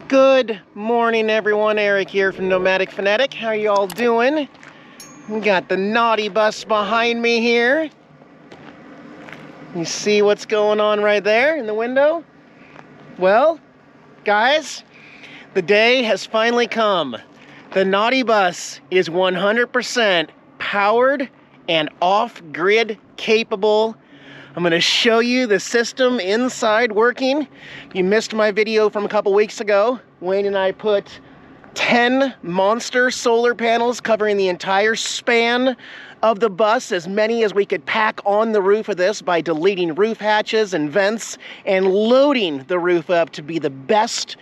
Good morning, everyone. Eric here from Nomadic Fanatic. How you all doing? We got the naughty bus behind me here. You see what's going on right there in the window? Well, guys, the day has finally come. The naughty bus is 100% powered and off-grid capable. I'm going to show you the system inside working. You missed my video from a couple weeks ago. Wayne and I put 10 monster solar panels covering the entire span of the bus, as many as we could pack on the roof of this by deleting roof hatches and vents and loading the roof up to be the best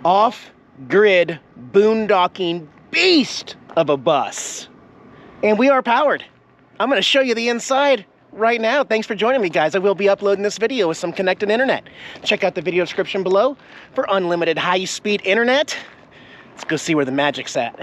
off-grid boondocking beast of a bus. And we are powered. I'm going to show you the inside right now. Thanks for joining me, guys. I will be uploading this video with some connected internet. Check out the video description below for unlimited high-speed internet. Let's go see where the magic's at.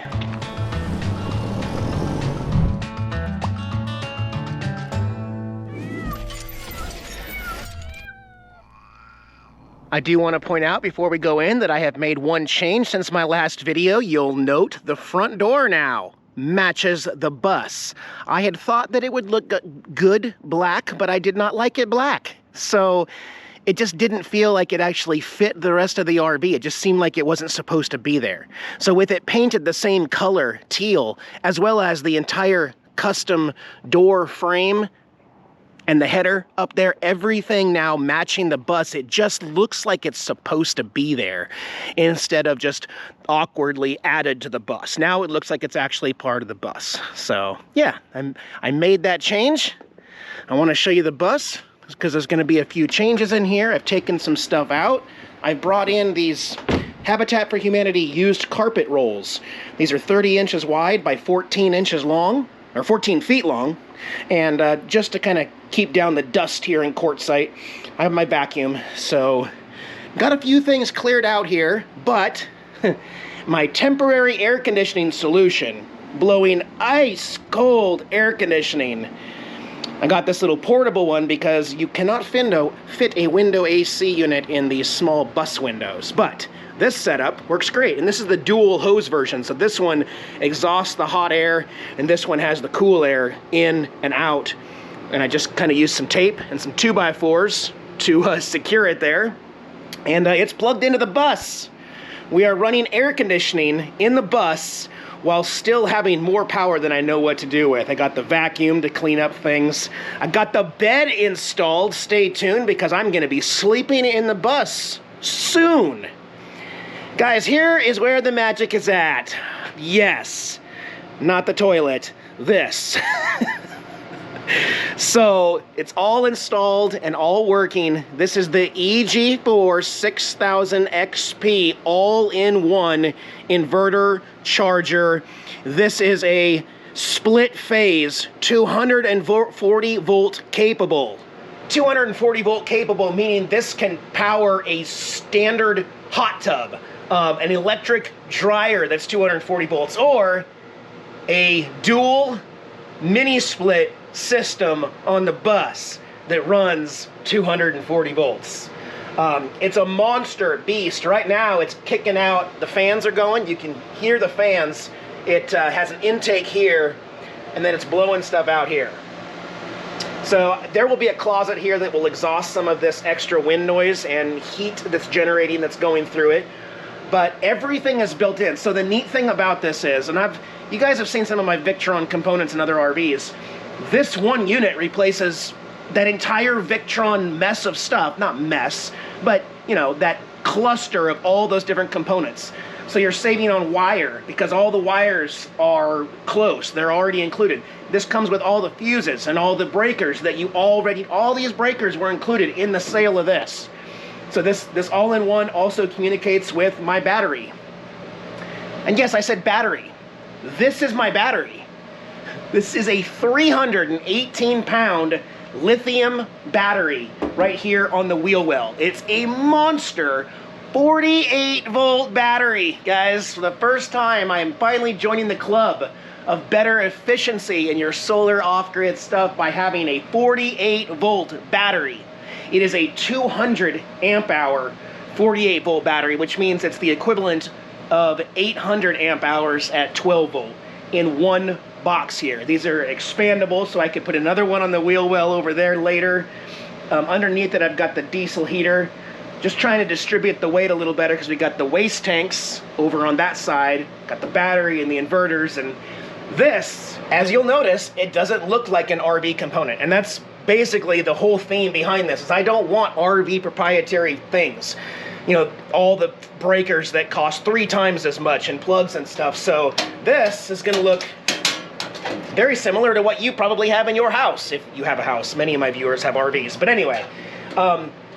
I do want to point out before we go in that I have made one change since my last video. You'll note the front door now matches the bus. I had thought that it would look good black, but I did not like it black. So it just didn't feel like it actually fit the rest of the RV. It just seemed like it wasn't supposed to be there. So with it painted the same color, teal, as well as the entire custom door frame and the header up there, everything now matching the bus, it just looks like it's supposed to be there instead of just awkwardly added to the bus. Now it looks like it's actually part of the bus. So yeah, I made that change. I want to show you the bus because there's going to be a few changes in here. I've taken some stuff out. I brought in these Habitat for Humanity used carpet rolls. These are 30 inches wide by 14 inches long, or 14 feet long. And just to kind of keep down the dust here in Quartzsite, I have my vacuum. So got a few things cleared out here, but my temporary air conditioning solution, blowing ice cold air conditioning. I got this little portable one because you cannot fit a window AC unit in these small bus windows, but this setup works great. And this is the dual hose version. So this one exhausts the hot air and this one has the cool air in and out. And I just kind of used some tape and some 2x4s to secure it there. And it's plugged into the bus. We are running air conditioning in the bus while still having more power than I know what to do with. I got the vacuum to clean up things. I got the bed installed. Stay tuned because I'm gonna be sleeping in the bus soon. Guys, here is where the magic is at. Yes, not the toilet, this. So it's all installed and all working. This is the EG4 6000 XP all-in-one inverter charger. This is a split phase 240 volt capable. 240 volt capable, meaning this can power a standard hot tub, an electric dryer that's 240 volts, or a dual mini split system on the bus that runs 240 volts. It's a monster beast. Right now it's kicking out, the fans are going, you can hear the fans. It has an intake here and then it's blowing stuff out here. So there will be a closet here that will exhaust some of this extra wind noise and heat that's generating that's going through it. But everything is built in. So the neat thing about this is, and you guys have seen some of my Victron components in other RVs, this one unit replaces that entire Victron mess of stuff, not mess, but you know, that cluster of all those different components. So you're saving on wire because all the wires are close, they're already included. This comes with all the fuses and all the breakers that you already, all these breakers were included in the sale of this. So this all-in-one also communicates with my battery. And yes, I said battery. This is my battery. This is a 318-pound lithium battery right here on the wheel well. It's a monster 48-volt battery, guys. For the first time, I am finally joining the club of better efficiency in your solar off-grid stuff by having a 48-volt battery. It is a 200 amp hour 48 volt battery, which means it's the equivalent of 800 amp hours at 12 volt in one box here. These are expandable, so I could put another one on the wheel well over there later. Underneath it, I've got the diesel heater. Just trying to distribute the weight a little better because we got the waste tanks over on that side, got the battery and the inverters, and this, as you'll notice, it doesn't look like an RV component. And that's basically the whole theme behind this, is I don't want RV proprietary things. You know, all the breakers that cost 3 times as much and plugs and stuff. So this is gonna look very similar to what you probably have in your house, if you have a house. Many of my viewers have RVs. But anyway,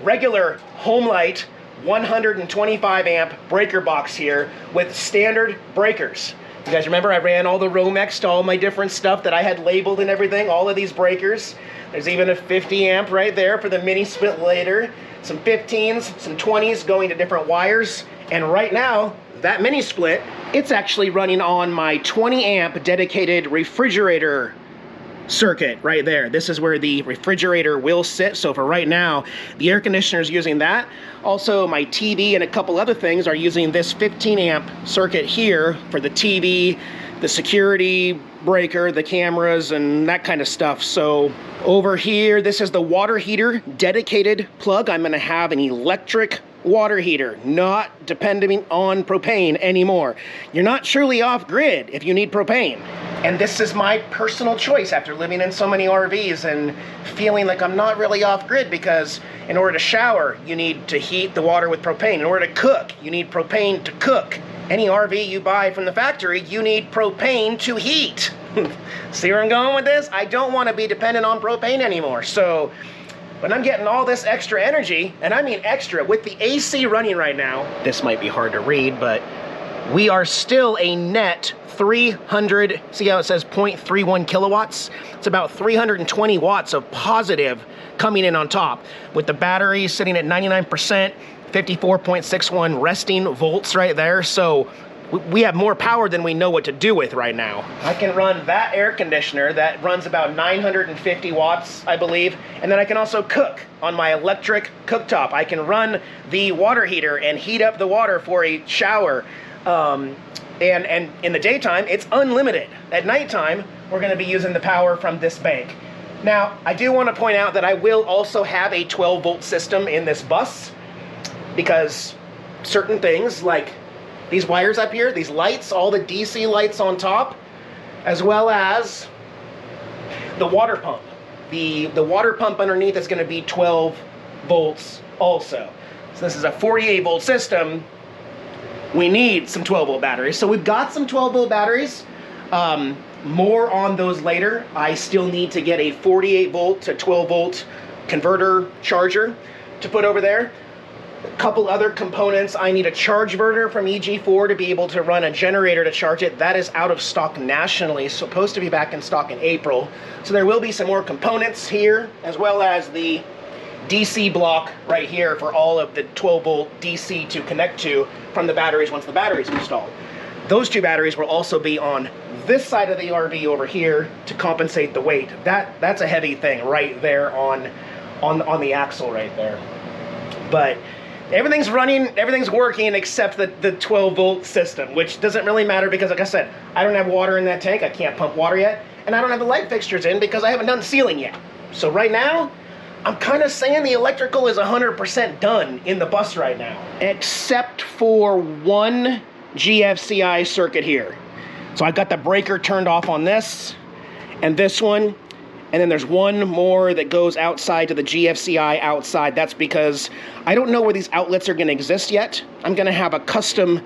regular home light, 125 amp breaker box here with standard breakers. You guys remember I ran all the Romex to all my different stuff that I had labeled and everything, all of these breakers. There's even a 50 amp right there for the mini split later. Some 15s, some 20s going to different wires. And right now, that mini split, it's actually running on my 20 amp dedicated refrigerator circuit right there. This is where the refrigerator will sit. So for right now, the air conditioner is using that. Also, my TV and a couple other things are using this 15 amp circuit here for the TV, the security breaker, the cameras, and that kind of stuff. So over here, this is the water heater dedicated plug. I'm gonna have an electric water heater, not depending on propane anymore. You're not surely off-grid if you need propane. And this is my personal choice after living in so many RVs and feeling like I'm not really off-grid, because in order to shower, you need to heat the water with propane. In order to cook, you need propane to cook. Any RV you buy from the factory, you need propane to heat. See where I'm going with this? I don't want to be dependent on propane anymore. So when I'm getting all this extra energy, and I mean extra, with the AC running right now, this might be hard to read, but we are still a net 300, see how it says 0.31 kilowatts? It's about 320 watts of positive coming in on top, with the battery sitting at 99%, 54.61 resting volts right there. So we have more power than we know what to do with right now. I can run that air conditioner that runs about 950 watts, I believe, and then I can also cook on my electric cooktop. I can run the water heater and heat up the water for a shower. And in the daytime, it's unlimited. At nighttime, we're gonna be using the power from this bank. Now, I do wanna point out that I will also have a 12 volt system in this bus, because certain things like these wires up here, these lights, all the DC lights on top, as well as the water pump. The water pump underneath is gonna be 12 volts also. So this is a 48 volt system. We need some 12 volt batteries. So we've got some 12 volt batteries. More on those later. I still need to get a 48 volt to 12 volt converter charger to put over there. A couple other components. I need a charge inverter from EG4 to be able to run a generator to charge it. That is out of stock nationally, supposed to be back in stock in April. So there will be some more components here, as well as the DC block right here for all of the 12 volt DC to connect to from the batteries once the battery's installed. Those two batteries will also be on this side of the RV over here to compensate the weight. That's a heavy thing right there on the axle right there. But everything's running, everything's working except the 12 volt system, which doesn't really matter because, like I said, I don't have water in that tank. I can't pump water yet. And I don't have the light fixtures in because I haven't done sealing yet. So right now, I'm kind of saying the electrical is 100% done in the bus right now, except for one GFCI circuit here. So I got the breaker turned off on this and this one. And then there's one more that goes outside to the GFCI outside. That's because I don't know where these outlets are going to exist yet. I'm going to have a custom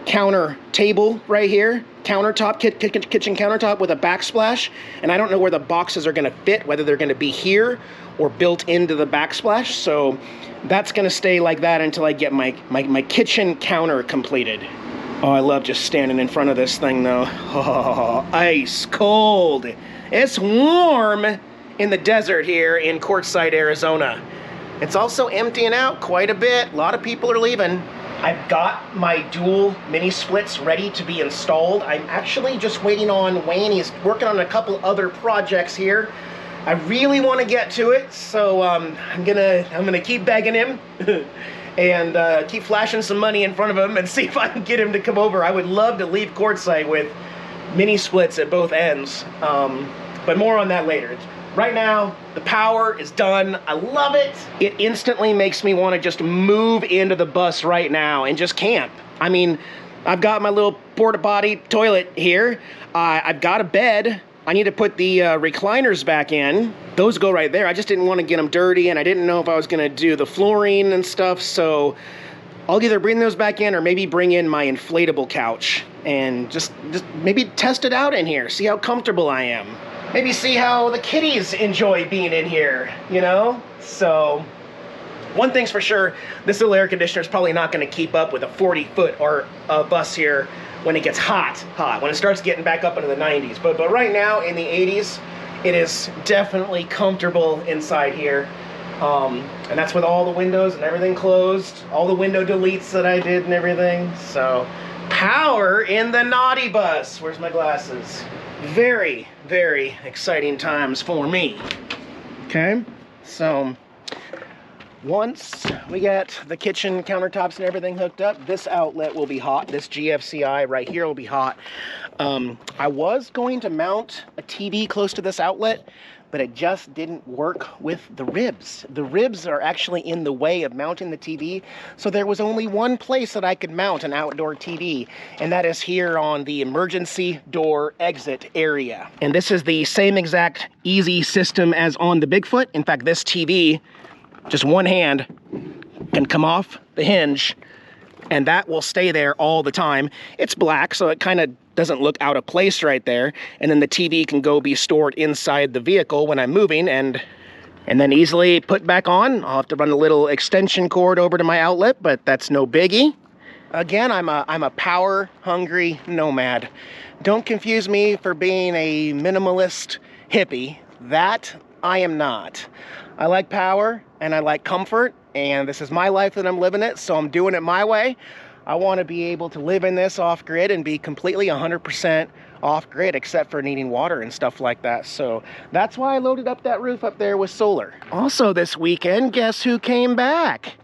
counter table right here, countertop, kitchen countertop with a backsplash. And I don't know where the boxes are going to fit, whether they're going to be here or built into the backsplash. So that's going to stay like that until I get my kitchen counter completed. Oh, I love just standing in front of this thing though. Oh, ice cold. It's warm in the desert here in Quartzsite, Arizona. It's also emptying out quite a bit. A lot of people are leaving. I've got my dual mini splits ready to be installed. I'm actually just waiting on Wayne. He's working on a couple other projects here. I really want to get to it, so I'm gonna keep begging him. and keep flashing some money in front of him and see if I can get him to come over. I would love to leave courtside with mini splits at both ends, but more on that later. Right now, the power is done. I love it. It instantly makes me want to just move into the bus right now and just camp. I mean, I've got my little porta potty toilet here. I've got a bed. I need to put the recliners back in. Those go right there. I just didn't want to get them dirty, and I didn't know if I was going to do the flooring and stuff, so I'll either bring those back in or maybe bring in my inflatable couch and just maybe test it out in here, see how comfortable I am. Maybe see how the kitties enjoy being in here, you know? So, one thing's for sure, this little air conditioner is probably not going to keep up with a 40-foot or bus here when it gets hot, when it starts getting back up into the 90s. But right now, in the 80s, it is definitely comfortable inside here. And that's with all the windows and everything closed, all the window deletes that I did and everything. So, power in the naughty bus. Where's my glasses? Very, very exciting times for me. Okay, so once we get the kitchen countertops and everything hooked up, this outlet will be hot. This GFCI right here will be hot. I was going to mount a TV close to this outlet, but it just didn't work with the ribs. The ribs are actually in the way of mounting the TV, so there was only one place that I could mount an outdoor TV, and that is here on the emergency door exit area. And this is the same exact easy system as on the Bigfoot. In fact, this TV, just one hand can come off the hinge, and that will stay there all the time. It's black, so it kind of doesn't look out of place right there, and then the TV can go be stored inside the vehicle when I'm moving, and then easily put back on. I'll have to run a little extension cord over to my outlet, but that's no biggie. Again, I'm a power-hungry nomad. Don't confuse me for being a minimalist hippie. That I am not. I like power, and I like comfort, and this is my life that I'm living it, so I'm doing it my way. I want to be able to live in this off-grid and be completely 100% off-grid, except for needing water and stuff like that. So that's why I loaded up that roof up there with solar. Also this weekend, guess who came back?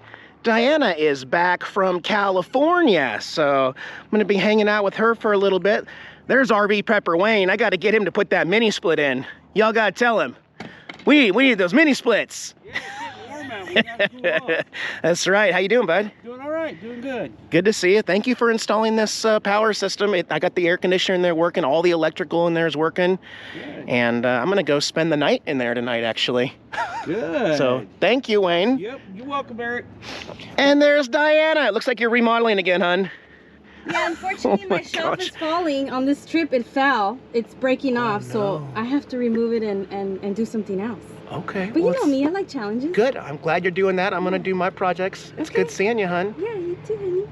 Diana is back from California, so I'm going to be hanging out with her for a little bit. There's RV Prepper Wayne. I got to get him to put that mini split in. Y'all got to tell him. We need those mini splits. Yeah, it's getting warm out. We gotta cool off. That's right. How you doing, bud? Doing all right. Doing good. Good to see you. Thank you for installing this power system. I got the air conditioner in there working. All the electrical in there is working. Good. And I'm going to go spend the night in there tonight, actually. Good. So thank you, Wayne. Yep. You're welcome, Eric. And there's Diana. It looks like you're remodeling again, hon. Yeah, unfortunately my shelf is falling. On this trip it fell. It's breaking off, so I have to remove it and do something else. Okay. But well, you know me, I like challenges. Good. I'm glad you're doing that. I'm going to do my projects. It's good seeing you, hon. Yeah, you too, honey.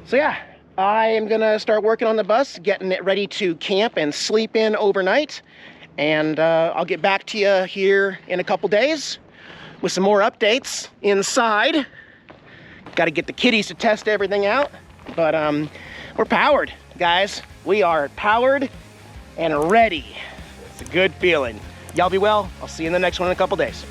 So yeah, I am going to start working on the bus, getting it ready to camp and sleep in overnight. And I'll get back to you here in a couple days with some more updates inside. Got to get the kitties to test everything out. But we're powered, guys. We are powered and ready. It's a good feeling. Y'all be well. I'll see you in the next one in a couple days.